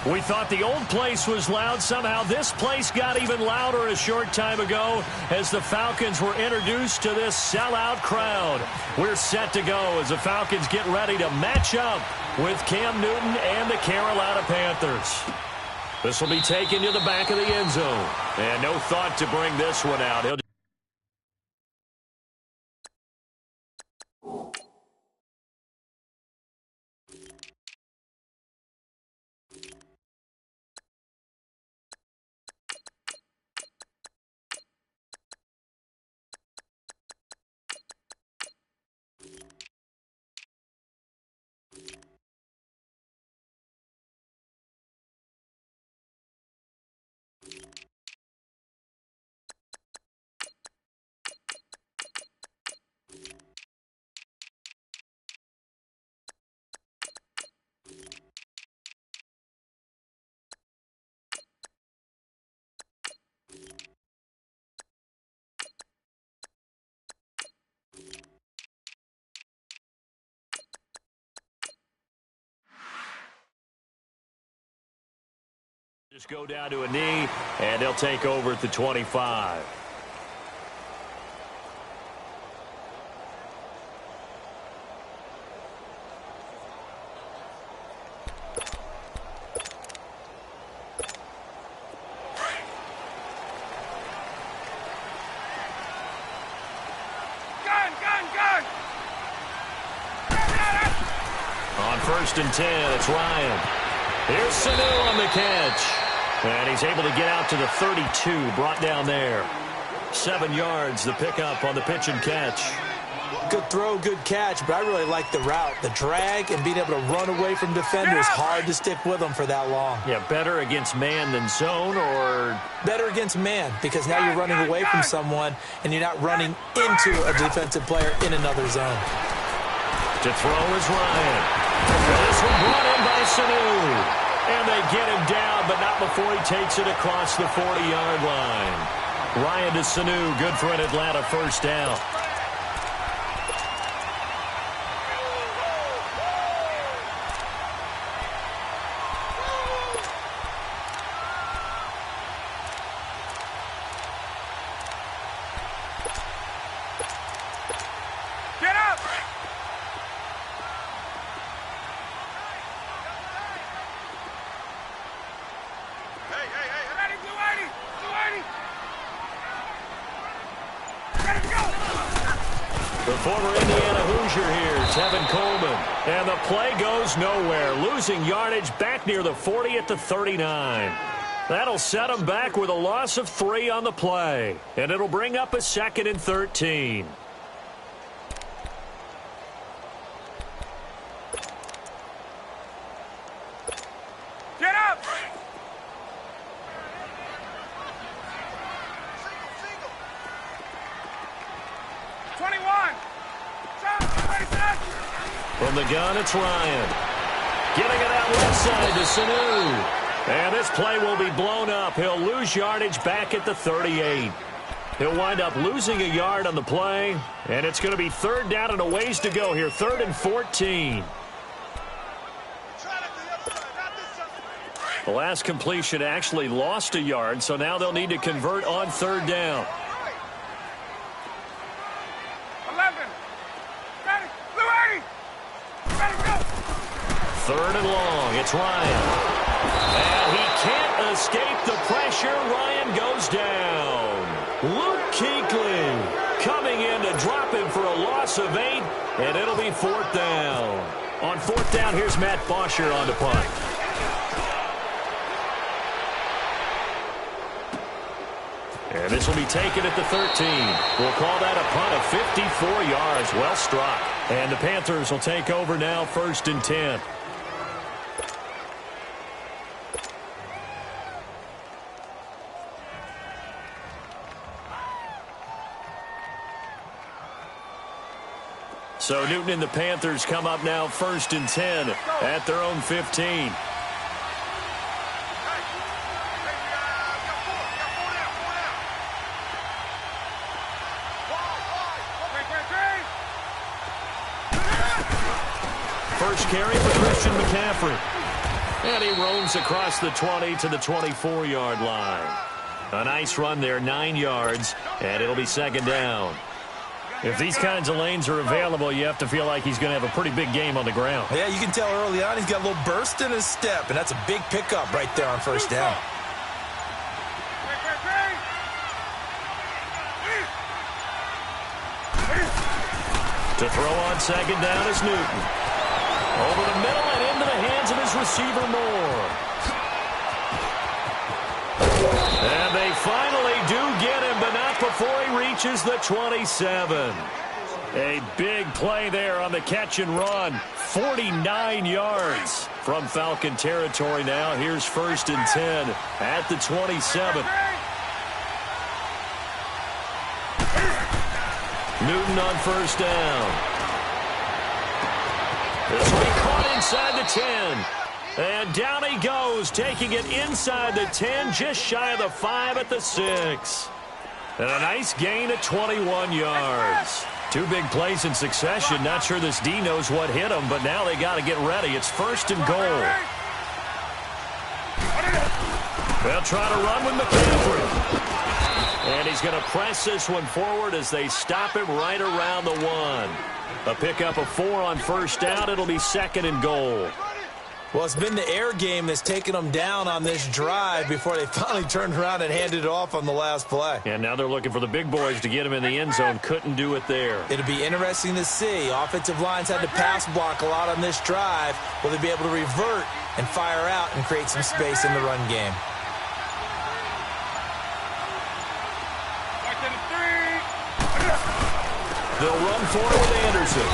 We thought the old place was loud. Somehow this place got even louder a short time ago as the Falcons were introduced to this sellout crowd. We're set to go as the Falcons get ready to match up with Cam Newton and the Carolina Panthers. This will be taken to the back of the end zone. And no thought to bring this one out. He'll just go down to a knee, and they'll take over at the 25. On 1st and 10, it's Ryan. Here's Sanu on the catch. And he's able to get out to the 32, brought down there. 7 yards, the pickup on the pitch and catch. Good throw, good catch, but I really like the route. The drag and being able to run away from defenders, hard to stick with them for that long. Yeah, better against man than zone, or? Better against man, because now you're running away from someone and you're not running into a defensive player in another zone. To throw is Ryan. This one brought in by Sanu. And they get him down, but not before he takes it across the 40-yard line. Ryan to Sanu, good for an Atlanta first down. The former Indiana Hoosier here, Tevin Coleman. And the play goes nowhere. Losing yardage back near the 40 at the 39. That'll set them back with a loss of 3 on the play. And it'll bring up a 2nd and 13. Get up! From the gun, it's Ryan. Getting it out left side to Sanu. And this play will be blown up. He'll lose yardage back at the 38. He'll wind up losing a yard on the play. And it's going to be 3rd down and a ways to go here. 3rd and 14. The last completion actually lost a yard, so now they'll need to convert on 3rd down. 3rd and long. It's Ryan. And he can't escape the pressure. Ryan goes down. Luke Kuechly coming in to drop him for a loss of 8, and it'll be 4th down. On 4th down, here's Matt Bosher on the punt. And this will be taken at the 13. We'll call that a punt of 54 yards. Well struck. And the Panthers will take over now, 1st and 10. So Newton and the Panthers come up now 1st and 10 at their own 15. First carry for Christian McCaffrey. And he roams across the 20 to the 24-yard line. A nice run there, 9 yards, and it'll be second down. If these kinds of lanes are available, you have to feel like he's going to have a pretty big game on the ground. Yeah, you can tell early on he's got a little burst in his step, and that's a big pickup right there on first down. To throw on second down is Newton. Over the middle and into the hands of his receiver, Moore. And they finally do get him, but not before he reaches the 27. A big play there on the catch and run. 49 yards from Falcon territory now. Here's first and 10 at the 27. Newton on first down. This one caught inside the 10. And down he goes, taking it inside the 10, just shy of the 5 at the 6. And a nice gain at 21 yards. 2 big plays in succession. Not sure this D knows what hit him, but now they got to get ready. It's first and goal. They'll try to run with McCaffrey. And he's going to press this one forward as they stop him right around the 1. A pickup of 4 on first down. It'll be second and goal. Well, it's been the air game that's taken them down on this drive before they finally turned around and handed it off on the last play. And now they're looking for the big boys to get him in the end zone. Couldn't do it there. It'll be interesting to see. Offensive lines had to pass block a lot on this drive. Will they be able to revert and fire out and create some space in the run game? They'll run for it with Anderson.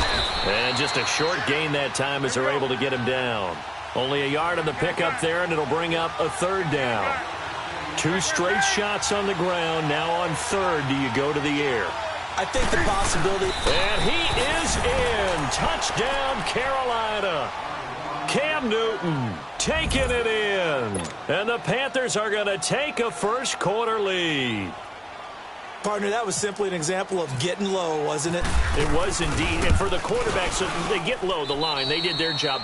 And just a short gain that time as they're able to get him down. Only a yard on the pickup there, and it'll bring up a third down. 2 straight shots on the ground. Now on third, do you go to the air? I think the possibility... And he is in. Touchdown, Carolina. Cam Newton taking it in. And the Panthers are going to take a first quarter lead. Partner, that was simply an example of getting low, wasn't it? It was indeed. And for the quarterbacks, so they get low the line. They did their job.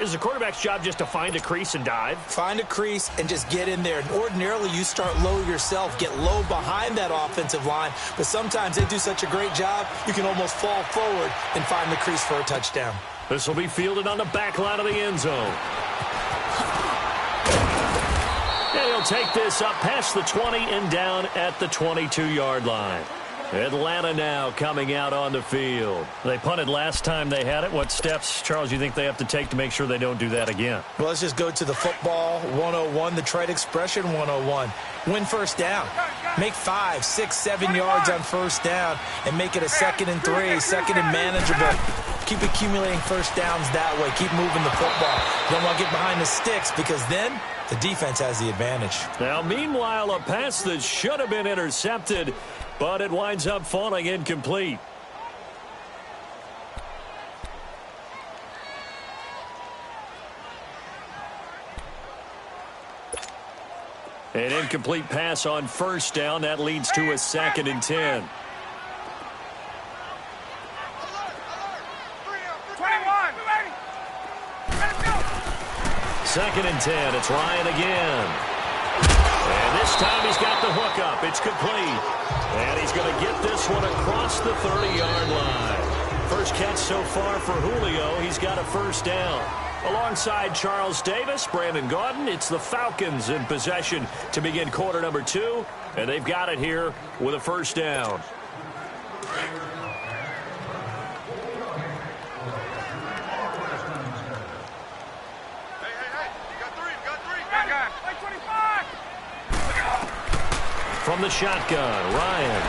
Is the quarterback's job just to find a crease and dive? Find a crease and just get in there. And ordinarily, you start low yourself, get low behind that offensive line. But sometimes they do such a great job, you can almost fall forward and find the crease for a touchdown. This will be fielded on the back line of the end zone. And he'll take this up past the 20 and down at the 22-yard line. Atlanta now coming out on the field. They punted last time they had it. What steps, Charles, do you think they have to take to make sure they don't do that again? Well, let's just go to the football 101, the trade expression 101. Win first down. Make 5, 6, 7 yards on first down and make it a 2nd and 3, second and manageable. Keep accumulating first downs that way. Keep moving the football. You don't want to get behind the sticks because then the defense has the advantage. Now, meanwhile, a pass that should have been intercepted, but it winds up falling incomplete. An incomplete pass on first down. That leads to a 2nd and 10. 2nd and 10. It's Ryan again. And this time he's got the hook up. It's complete. And he's going to get this one across the 30-yard line. First catch so far for Julio. He's got a first down. Alongside Charles Davis, Brandon Gaudin, it's the Falcons in possession to begin quarter number 2. And they've got it here with a first down. From the shotgun, Ryan.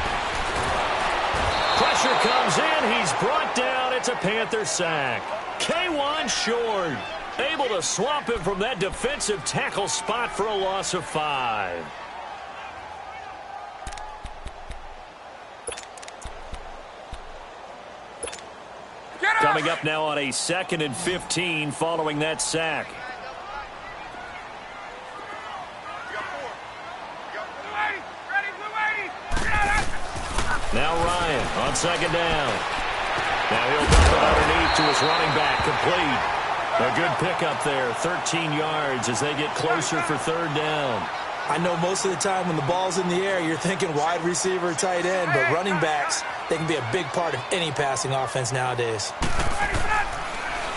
Pressure comes in. He's brought down. It's a Panther sack. K1 short. Able to swamp him from that defensive tackle spot for a loss of 5. Coming up now on a 2nd and 15 following that sack. Now Ryan on second down. Now he'll dump it underneath to his running back, complete. A good pickup there, 13 yards as they get closer for third down. I know most of the time when the ball's in the air, you're thinking wide receiver, tight end, but running backs, they can be a big part of any passing offense nowadays.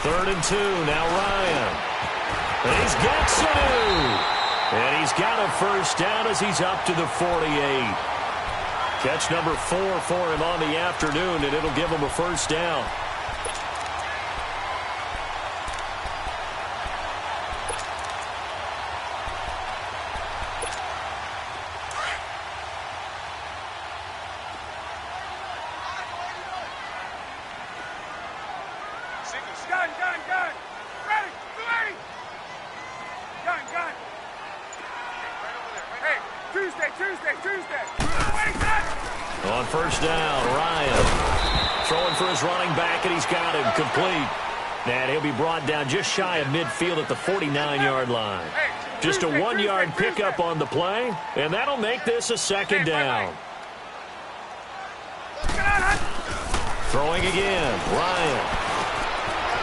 3rd and 2, now Ryan. And he's got Sanu. And he's got a first down as he's up to the 48. Catch number 4 for him on the afternoon, and it'll give him a first down. Gun. Ready. Gun. Hey, Tuesday. On first down, Ryan throwing for his running back, and he's got him complete. And he'll be brought down just shy of midfield at the 49-yard line. Just a 1-yard pickup on the play, and that'll make this a second down. Throwing again, Ryan.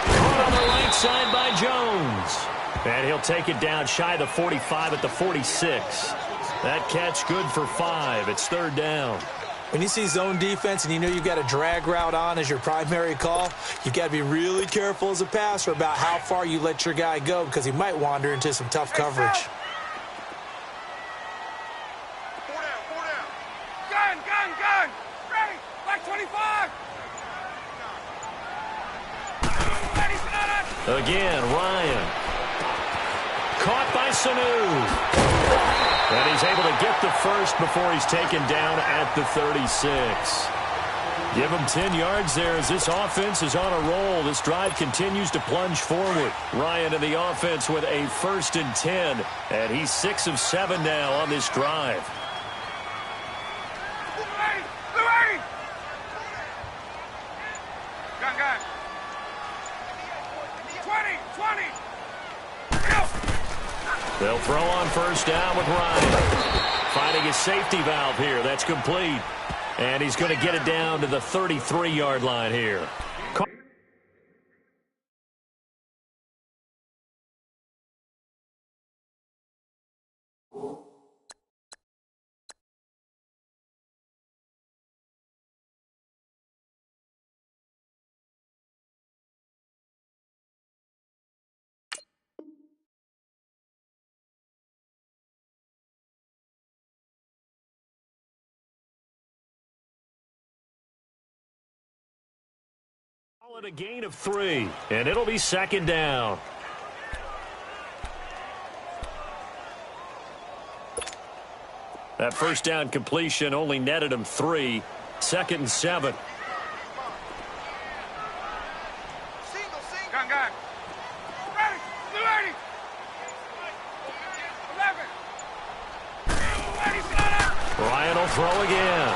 Caught on the right side by Jones. And he'll take it down shy of the 45 at the 46. That catch good for 5. It's third down. When you see zone defense and you know you've got a drag route on as your primary call, you've got to be really careful as a passer about how far you let your guy go because he might wander into some tough coverage. 4 down. Gun. Ready. Like 25. Again, Ryan. Caught by Sanu. And he's able to get the first before he's taken down at the 36. Give him 10 yards there as this offense is on a roll. This drive continues to plunge forward. Ryan in the offense with a 1st and 10. And he's 6 of 7 now on this drive. Gun. 20. They'll throw on first down with Ryan. Finding his safety valve here. That's complete. And he's going to get it down to the 33-yard line here. A gain of 3, and it'll be second down. That first down completion only netted him 3. 2nd and 7. Gun. Ready. 11. Ryan will throw again.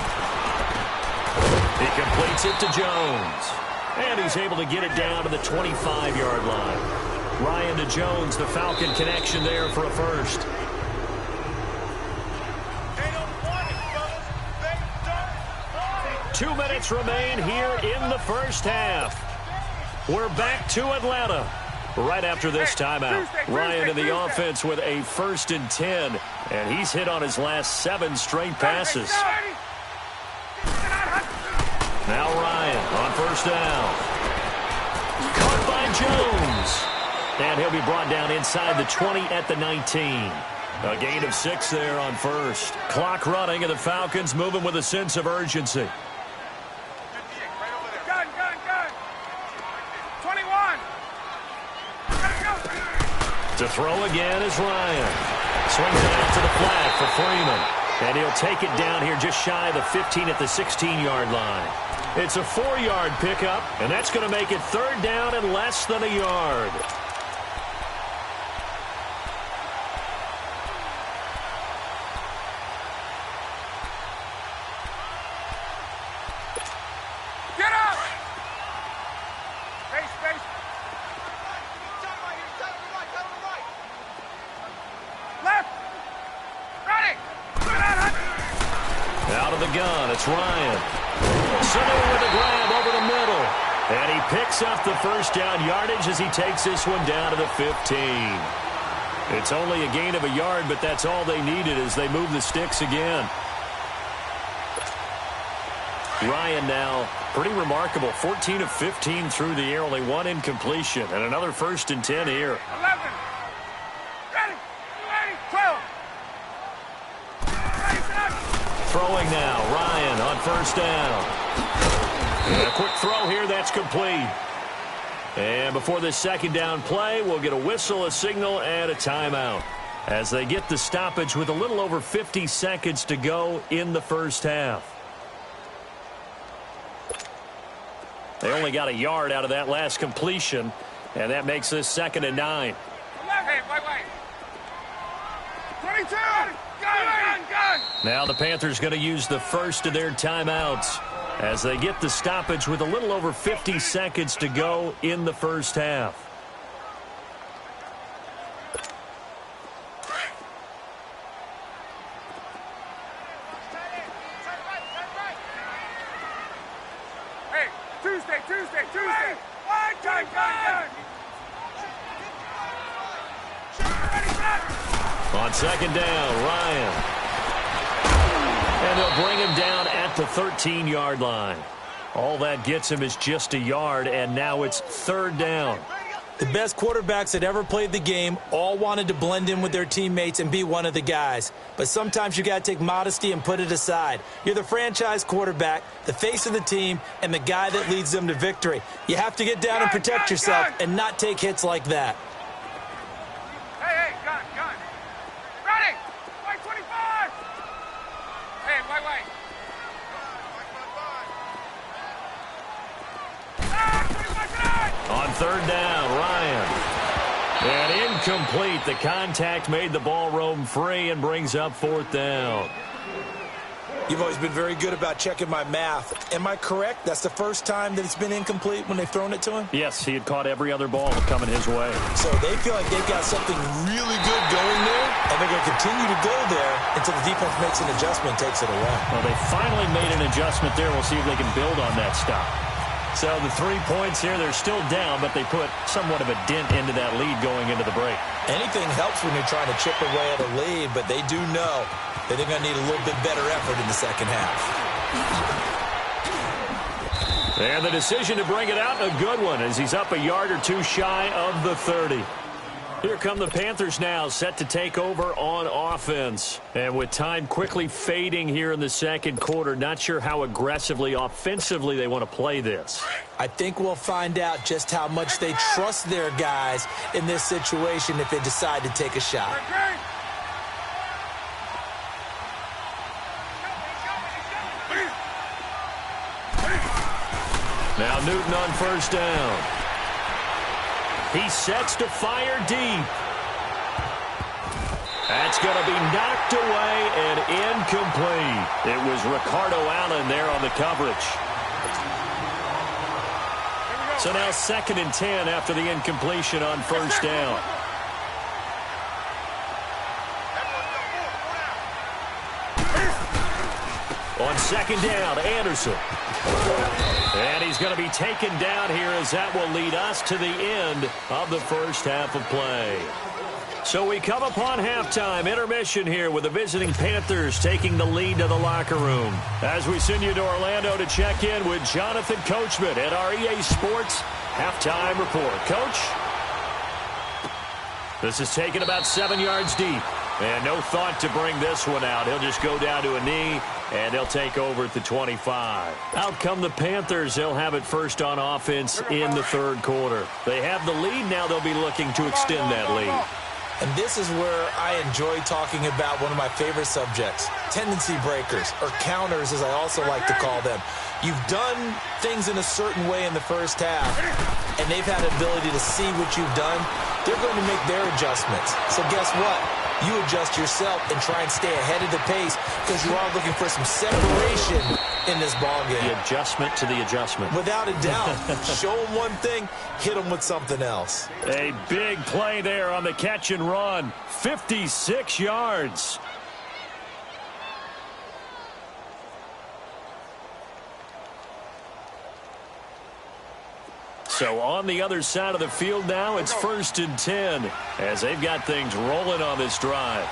He completes it to Jones. And he's able to get it down to the 25-yard line. Ryan to Jones, the Falcon connection there for a first. They don't want it, fellas. They don't want it. 2 minutes remain here in the first half. We're back to Atlanta. Right after this timeout, Ryan in the offense with a 1st and 10. And he's hit on his last 7 straight passes. Now Ryan on first down. Caught by Jones. And he'll be brought down inside the 20 at the 19. A gain of 6 there on first. Clock running, and the Falcons moving with a sense of urgency. Gun. 21. To throw again is Ryan. Swings it out to the flat for Freeman. And he'll take it down here just shy of the 15 at the 16-yard line. It's a 4-yard pickup, and that's going to make it third down and less than a yard. Get up! Space. Left. Ready. Out of the gun, it's Ryan. Sanu with a grab over the middle. And he picks up the first down yardage as he takes this one down to the 15. It's only a gain of a yard, but that's all they needed as they move the sticks again. Ryan now, pretty remarkable, 14 of 15 through the air, only one incompletion, and another 1st and 10 here. 11. Ready. 12. Throwing now, Ryan on 1st down. And a quick throw here, that's complete. And before this 2nd down play, we'll get a whistle, a signal, and a timeout as they get the stoppage with a little over 50 seconds to go in the first half. They only got a yard out of that last completion, and that makes this 2nd and 9. Hey, wait. 22. Gun. Now the Panthers going to use the first of their timeouts as they get the stoppage with a little over 50 seconds to go in the first half. Hey, Tuesday. Gun. On 2nd down, Ryan. And they'll bring him down at the 13-yard line. All that gets him is just a yard, and now it's 3rd down. The best quarterbacks that ever played the game all wanted to blend in with their teammates and be one of the guys. But sometimes you got to take modesty and put it aside. You're the franchise quarterback, the face of the team, and the guy that leads them to victory. You have to get down and protect yourself and not take hits like that. Hey, gun. Ready. 25. Hey, wait. 25. On 3rd down, Ryan. And incomplete. The contact made the ball roam free and brings up 4th down. You've always been very good about checking my math. Am I correct? That's the first time that it's been incomplete when they've thrown it to him? Yes, he had caught every other ball coming his way. So they feel like they've got something really good going there, and they're going to continue to go there until the defense makes an adjustment and takes it away. Well, they finally made an adjustment there. We'll see if they can build on that stop. So the 3 points here, they're still down, but they put somewhat of a dent into that lead going into the break. Anything helps when you're trying to chip away at a lead, but they do know that they're going to need a little bit better effort in the second half. And the decision to bring it out, a good one, as he's up a yard or two shy of the 30. Here come the Panthers now, set to take over on offense. And with time quickly fading here in the 2nd quarter, not sure how aggressively, offensively they want to play this. I think we'll find out just how much they trust their guys in this situation if they decide to take a shot. Now Newton on 1st down. He sets to fire deep. That's going to be knocked away and incomplete. It was Ricardo Allen there on the coverage. So now 2nd and 10 after the incompletion on 1st down. On 2nd down, Anderson. And he's going to be taken down here as that will lead us to the end of the first half of play. So we come upon halftime, intermission here with the visiting Panthers taking the lead to the locker room. As we send you to Orlando to check in with Jonathan Coachman at our EA Sports Halftime Report. Coach? This is taken about 7 yards deep. And no thought to bring this one out. He'll just go down to a knee, and they'll take over at the 25. Out come the Panthers. They'll have it first on offense in the 3rd quarter. They have the lead. Now they'll be looking to extend that lead. And this is where I enjoy talking about one of my favorite subjects, tendency breakers, or counters as I also like to call them. You've done things in a certain way in the first half, and they've had the ability to see what you've done. They're going to make their adjustments. So guess what? You adjust yourself and try and stay ahead of the pace because you are looking for some separation in this ballgame. The adjustment to the adjustment. Without a doubt. Show them one thing, hit them with something else. A big play there on the catch and run. 56 yards. So on the other side of the field now, it's 1st and 10 as they've got things rolling on this drive.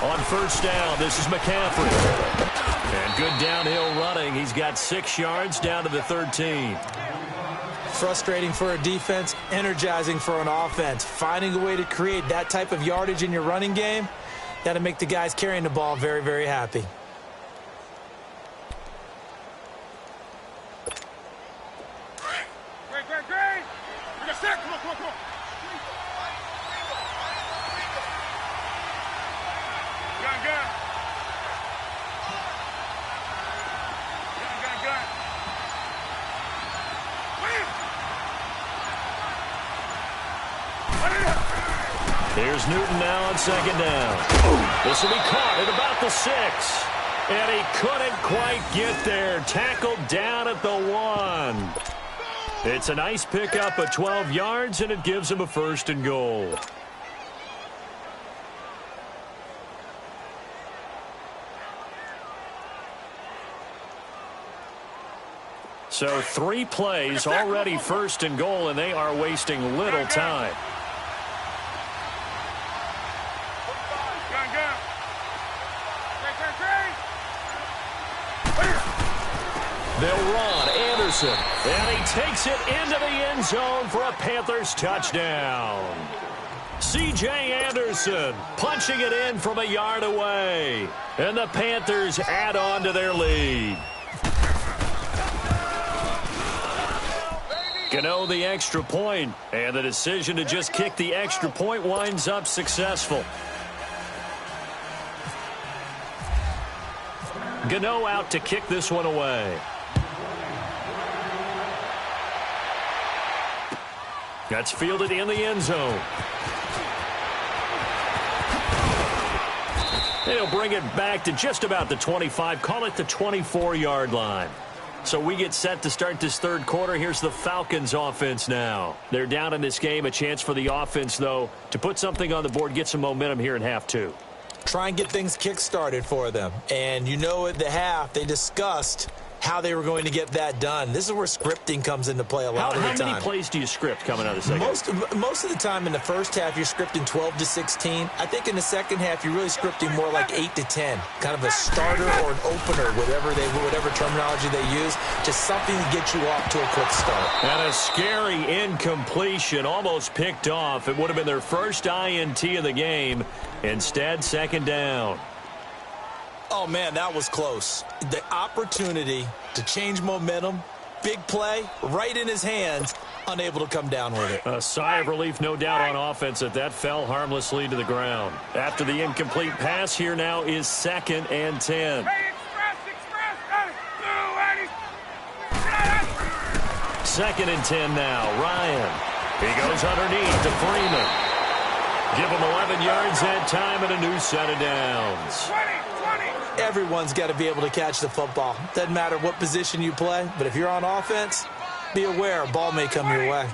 On 1st down, this is McCaffrey. And good downhill running. He's got 6 yards down to the 13. Frustrating for a defense, energizing for an offense. Finding a way to create that type of yardage in your running game, that'll make the guys carrying the ball very, very happy. Here's Newton now on 2nd down. This will be caught at about the 6. And he couldn't quite get there. Tackled down at the 1. It's a nice pickup of 12 yards, and it gives him a 1st and goal. So 3 plays, already 1st and goal, and they are wasting little time. They'll run Anderson, and he takes it into the end zone for a Panthers touchdown. C.J. Anderson punching it in from a yard away, and the Panthers add on to their lead. Gano the extra point, and the decision to just kick the extra point winds up successful. Gano out to kick this one away. That's fielded in the end zone. They'll bring it back to just about the 25, call it the 24-yard line. So we get set to start this 3rd quarter. Here's the Falcons offense now. They're down in this game. A chance for the offense, though, to put something on the board, get some momentum here in half 2. Try and get things kick-started for them. And you know at the half, they discussed how they were going to get that done. This is where scripting comes into play a lot of the time. How many plays do you script coming out of the second? Most of the time in the first half, you're scripting 12 to 16. I think in the second half, you're really scripting more like 8 to 10. Kind of a starter or an opener, whatever terminology they use. Just something to get you off to a quick start. And a scary incompletion, almost picked off. It would have been their first INT of the game. Instead, 2nd down. Oh, man, that was close. The opportunity to change momentum, big play, right in his hands, unable to come down with it. A sigh of relief, no doubt, on offense that fell harmlessly to the ground. After the incomplete pass, here now is 2nd and 10. Second and 10 now. Ryan. He goes underneath to Freeman. Give him 11 yards that time and a new set of downs. Everyone's got to be able to catch the football. Doesn't matter what position you play, but if you're on offense, be aware a ball may come your way.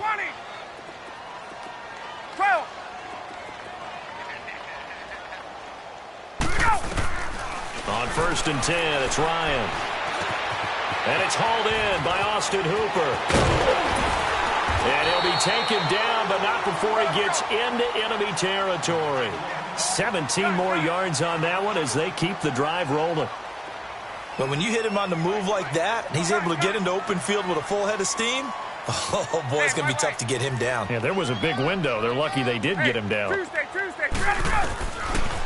12. On 1st and 10, it's Ryan. And it's hauled in by Austin Hooper. And he'll be taken down, but not before he gets into enemy territory. 17 more yards on that one as they keep the drive rolling. But when you hit him on the move like that, and he's able to get into open field with a full head of steam, oh, boy, it's going to be tough to get him down. Yeah, there was a big window. They're lucky they did get him down. Tuesday.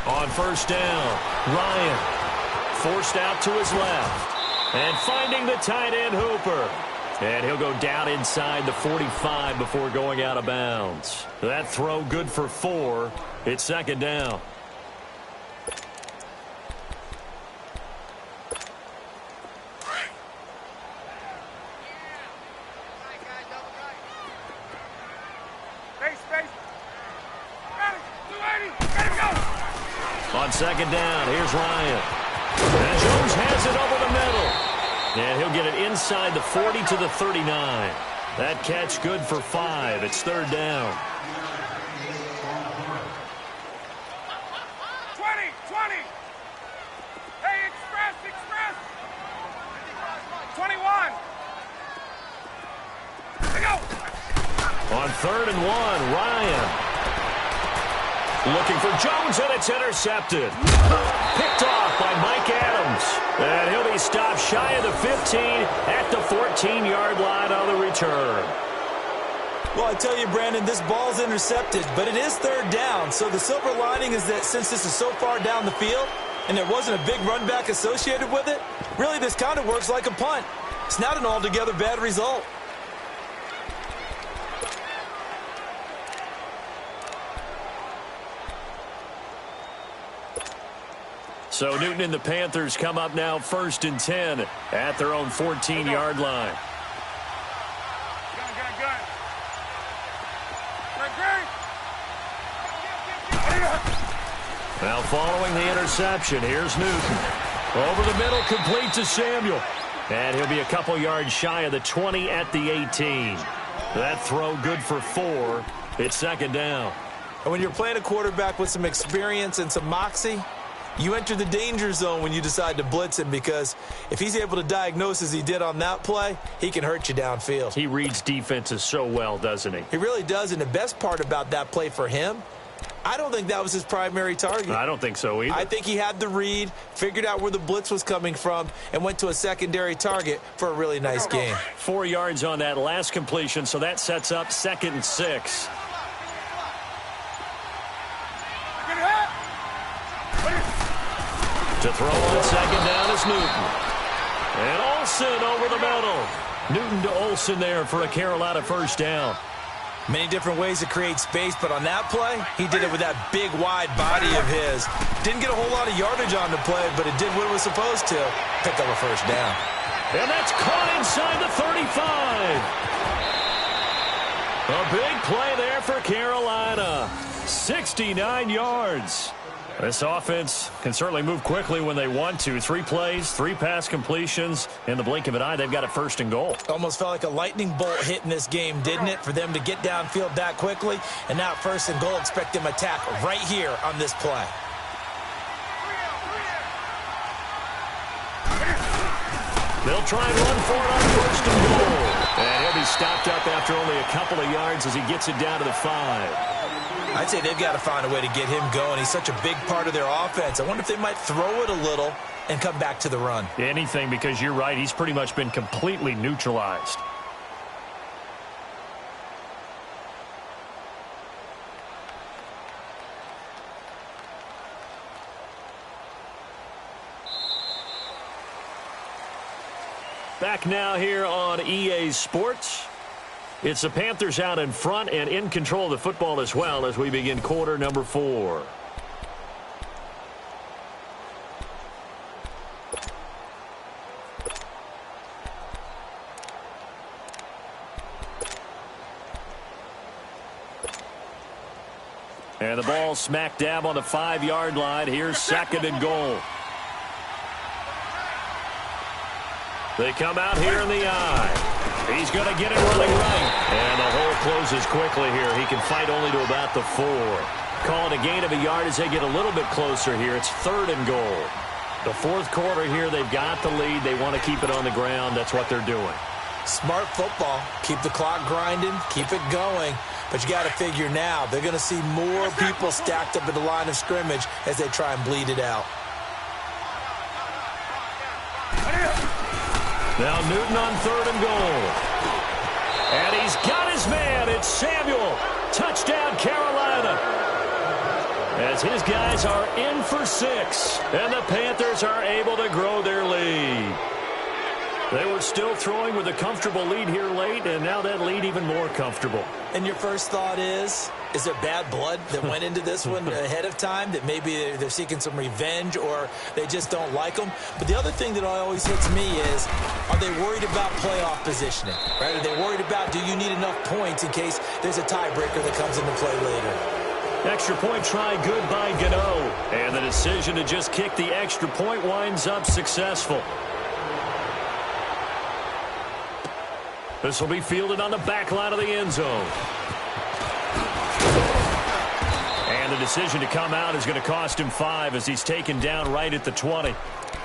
On 1st down, Ryan forced out to his left. And finding the tight end, Hooper. And he'll go down inside the 45 before going out of bounds. That throw good for 4. It's 2nd down. On 2nd down, here's Ryan. And Jones has it over the middle. And he'll get it inside the 40 to the 39. That catch good for 5. It's 3rd down. 20. Hey, express. 21. 3rd and 1. Ryan looking for Jones, and it's intercepted. Picked off by Mike Adams. And he'll be stopped shy of the 15 at the 14-yard line on the return. Well, I tell you, Brandon, this ball's intercepted, but it is 3rd down. So the silver lining is that since this is so far down the field and there wasn't a big run back associated with it, really this kind of works like a punt. It's not an altogether bad result. So Newton and the Panthers come up now 1st and 10 at their own 14-yard line. Now following the interception, here's Newton. Over the middle, complete to Samuel. And he'll be a couple yards shy of the 20 at the 18. That throw good for 4. It's 2nd down. And when you're playing a quarterback with some experience and some moxie, you enter the danger zone when you decide to blitz him, because if he's able to diagnose as he did on that play, he can hurt you downfield. He reads defenses so well, doesn't he? He really does, and the best part about that play for him, I don't think that was his primary target. I don't think so either. I think he had the read, figured out where the blitz was coming from, and went to a secondary target for a really nice gain. 4 yards on that last completion, so that sets up 2nd and 6. To throw on 2nd down is Newton. And Olsen over the middle. Newton to Olsen there for a Carolina 1st down. Many different ways to create space, but on that play, he did it with that big, wide body of his. Didn't get a whole lot of yardage on the play, but it did what it was supposed to. Picked up a 1st down. And that's caught inside the 35. A big play there for Carolina. 69 yards. This offense can certainly move quickly when they want to. 3 plays, 3 pass completions. In the blink of an eye, they've got a 1st and goal. Almost felt like a lightning bolt hit in this game, didn't it? For them to get downfield that quickly. And now 1st and goal, expect them to attack right here on this play. They'll try and run for it on 1st and goal. And he'll be stopped up after only a couple of yards as he gets it down to the 5. I'd say they've got to find a way to get him going. He's such a big part of their offense. I wonder if they might throw it a little and come back to the run. Anything, because you're right. He's pretty much been completely neutralized. Back now here on EA Sports. It's the Panthers out in front and in control of the football as well as we begin quarter number 4. And the ball smack dab on the 5-yard line. Here's 2nd and goal. They come out here in the eye. He's going to get it running right. And the hole closes quickly here. He can fight only to about the 4. Calling a gain of a yard as they get a little bit closer here. It's 3rd and goal. The 4th quarter here, they've got the lead. They want to keep it on the ground. That's what they're doing. Smart football. Keep the clock grinding. Keep it going. But you got to figure now, they're going to see more people stacked up at the line of scrimmage as they try and bleed it out. Now Newton on 3rd and goal. And he's got his man. It's Samuel. Touchdown, Carolina. As his guys are in for 6. And the Panthers are able to grow their lead. They were still throwing with a comfortable lead here late, and now that lead even more comfortable. And your first thought is there bad blood that went into this one ahead of time, that maybe they're seeking some revenge or they just don't like them? But the other thing that always hits me is, are they worried about playoff positioning? Right? Are they worried about, do you need enough points in case there's a tiebreaker that comes into play later? Extra point try good by Gano. And the decision to just kick the extra point winds up successful. This will be fielded on the back line of the end zone. And the decision to come out is going to cost him 5 as he's taken down right at the 20.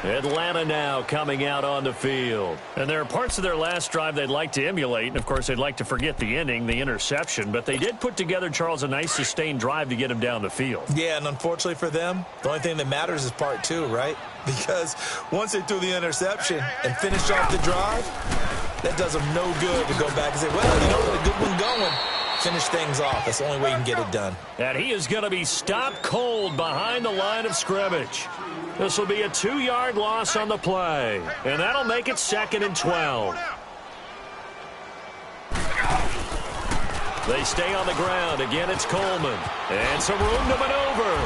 Atlanta now coming out on the field. And there are parts of their last drive they'd like to emulate. And, of course, they'd like to forget the inning, the interception. But they did put together, Charles, a nice sustained drive to get him down the field. Yeah, and unfortunately for them, the only thing that matters is part 2, right? Because once they threw the interception and finished off the drive, that does them no good to go back and say, well, you know, with a good one going, finish things off. That's the only way you can get it done. And he is going to be stopped cold behind the line of scrimmage. This will be a 2-yard loss on the play, and that'll make it 2nd and 12. They stay on the ground. Again, it's Coleman. And some room to maneuver.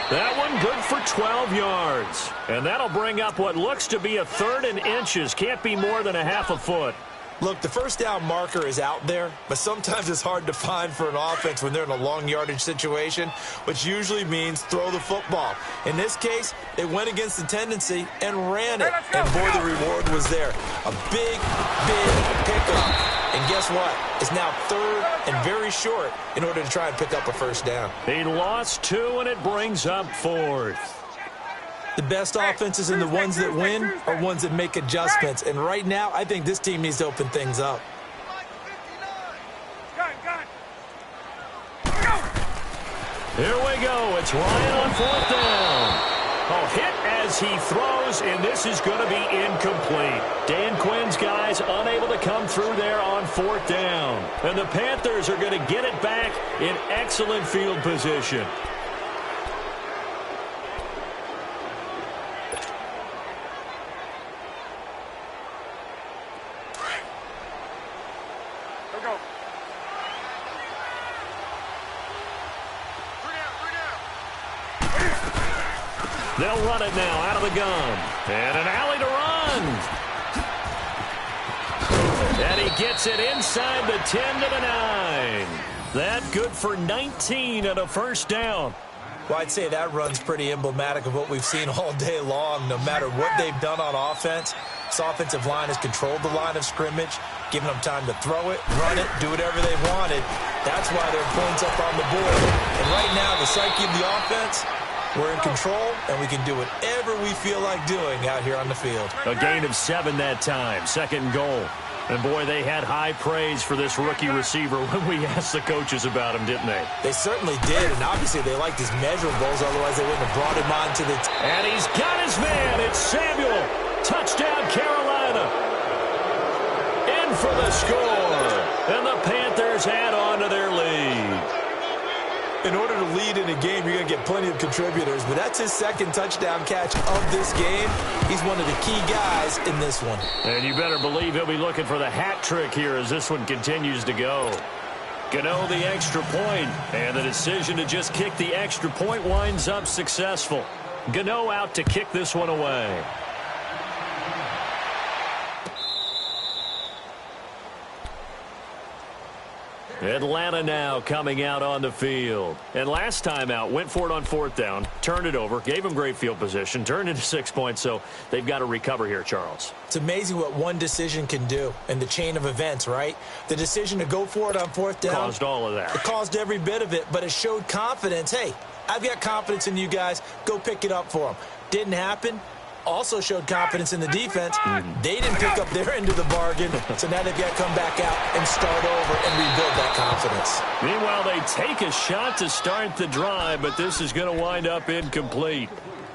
That one good for 12 yards. And that'll bring up what looks to be a 3rd and inches. Can't be more than a half a foot. Look, the first down marker is out there, but sometimes it's hard to find for an offense when they're in a long yardage situation, which usually means throw the football. In this case, they went against the tendency and ran it. And boy, the reward was there. A big, big pickup. And guess what? It's now 3rd and very short in order to try and pick up a first down. He lost 2, and it brings up 4th. The best offenses and the ones that win are ones that make adjustments. And right now, I think this team needs to open things up. Here we go. It's Ryan on 4th down. Oh, hit as he throws, and this is going to be incomplete. Dan Quinn's guys unable to come through there on 4th down. And the Panthers are going to get it back in excellent field position. They'll run it now out of the gun. And an alley to run. And he gets it inside the 10 to the 9. That good for 19 and a first down. Well, I'd say that run's pretty emblematic of what we've seen all day long. No matter what they've done on offense, this offensive line has controlled the line of scrimmage, giving them time to throw it, run it, do whatever they wanted. That's why their points up on the board. And right now, the psyche of the offense, we're in control, and we can do whatever we feel like doing out here on the field. A gain of 7 that time, 2nd and goal. And, boy, they had high praise for this rookie receiver when we asked the coaches about him, didn't they? They certainly did, and obviously they liked his measurables, otherwise they wouldn't have brought him on to the And he's got his man. It's Samuel. Touchdown, Carolina. In for the score. And the Panthers add on to their lead. In order to lead in a game, you're going to get plenty of contributors, but that's his 2nd touchdown catch of this game. He's one of the key guys in this one. And you better believe he'll be looking for the hat trick here as this one continues to go. Gano the extra point, and the decision to just kick the extra point winds up successful. Gano out to kick this one away. Atlanta now coming out on the field. And last time out, went for it on 4th down, turned it over, gave him great field position, turned into 6 points, so they've got to recover here, Charles. It's amazing what one decision can do in the chain of events, right? The decision to go for it on 4th down caused all of that. It caused every bit of it, but it showed confidence. Hey, I've got confidence in you guys. Go pick it up for them. Didn't happen. Also showed confidence in the defense. They didn't pick up their end of the bargain, so now they've got to come back out and start over and rebuild that confidence. Meanwhile, they take a shot to start the drive, but this is going to wind up incomplete.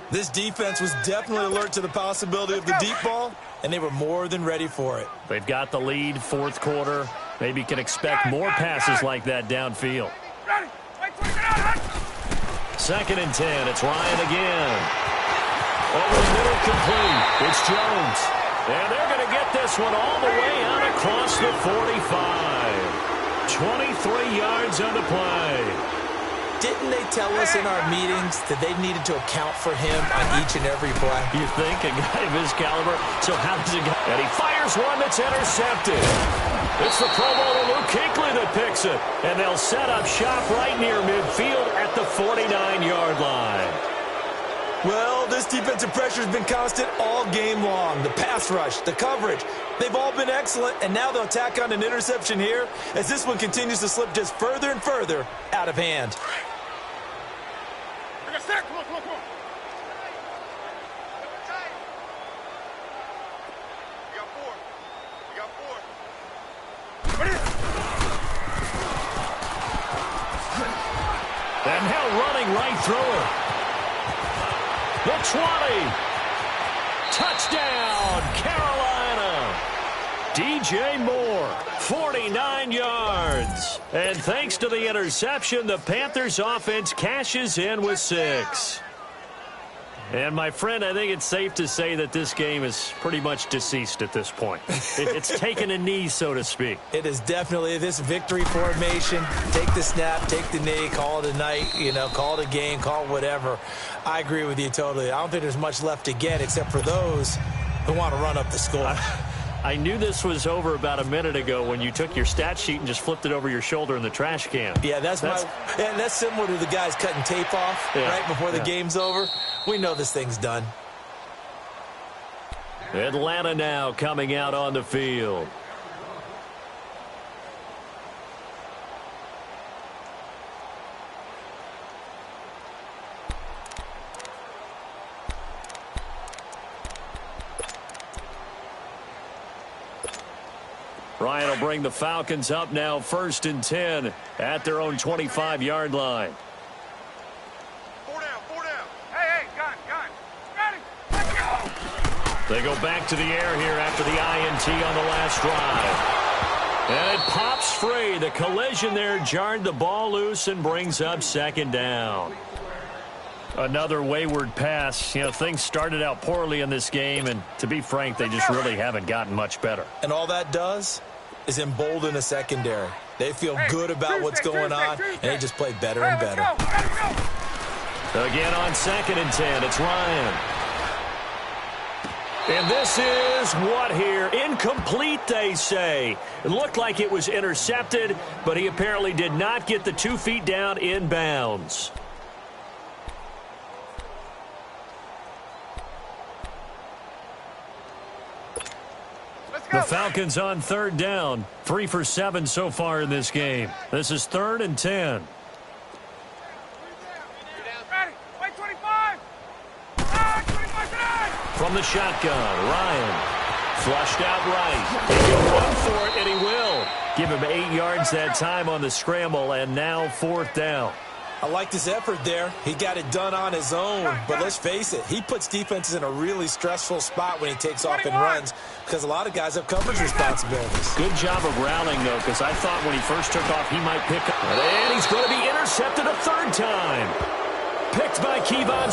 This defense was definitely alert to the possibility of the deep ball, and they were more than ready for it. They've got the lead, 4th quarter. Maybe can expect more passes like that downfield. 2nd and 10. It's Ryan again. Over the middle, complete. It's Jones. And they're going to get this one all the way out across the 45. 23 yards on the play. Didn't they tell us in our meetings that they needed to account for him on each and every play? You think? A guy of his caliber? So how does it go? And he fires one that's intercepted. It's the Pro Bowler Luke Kuechly that picks it. And they'll set up shop right near midfield at the 49-yard line. Well, this defensive pressure has been constant all game long. The pass rush, the coverage, they've all been excellent, and now they'll tack on an interception here as this one continues to slip just further and further out of hand. there. Come on, come on, come on. You got four. You got four. And now running right through her. The 20. Touchdown, Carolina. DJ Moore, 49 yards. And thanks to the interception, the Panthers offense cashes in with 6. And, my friend, I think it's safe to say that this game is pretty much deceased at this point. It's taken a knee, so to speak. It is definitely this victory formation. Take the snap, take the knee, call it a night, call it a game, call it whatever. I agree with you totally. I don't think there's much left to get except for those who want to run up the score. I knew this was over about a minute ago when you took your stat sheet and just flipped it over your shoulder in the trash can. Yeah, that's similar to the guys cutting tape off right before the game's over. We know this thing's done. Atlanta now coming out on the field. Ryan will bring the Falcons up now 1st and 10 at their own 25-yard line. Four down, four down. Hey, gun. Ready, let's go. They go back to the air here after the INT on the last drive. And it pops free. The collision there jarred the ball loose and brings up 2nd down. Another wayward pass. Things started out poorly in this game, and to be frank, they just really haven't gotten much better. And all that does is embolden the secondary. They feel good about what's going on, and they just play better and better. Again on 2nd and 10, it's Ryan. And this is what here? Incomplete, they say. It looked like it was intercepted, but he apparently did not get the 2 feet down in bounds. The Falcons on 3rd down. 3 for 7 so far in this game. This is 3rd and 10. Ready, wait, 25. 25 today. From the shotgun, Ryan. Flushed out right. He can run for it, and he will. Give him 8 yards that time on the scramble, and now 4th down. I like his effort there. He got it done on his own. But let's face it, he puts defenses in a really stressful spot when he takes off and runs because a lot of guys have coverage responsibilities. Good job of rallying, though, because I thought when he first took off, he might pick up. And he's going to be intercepted a 3rd time. Picked by Kevon.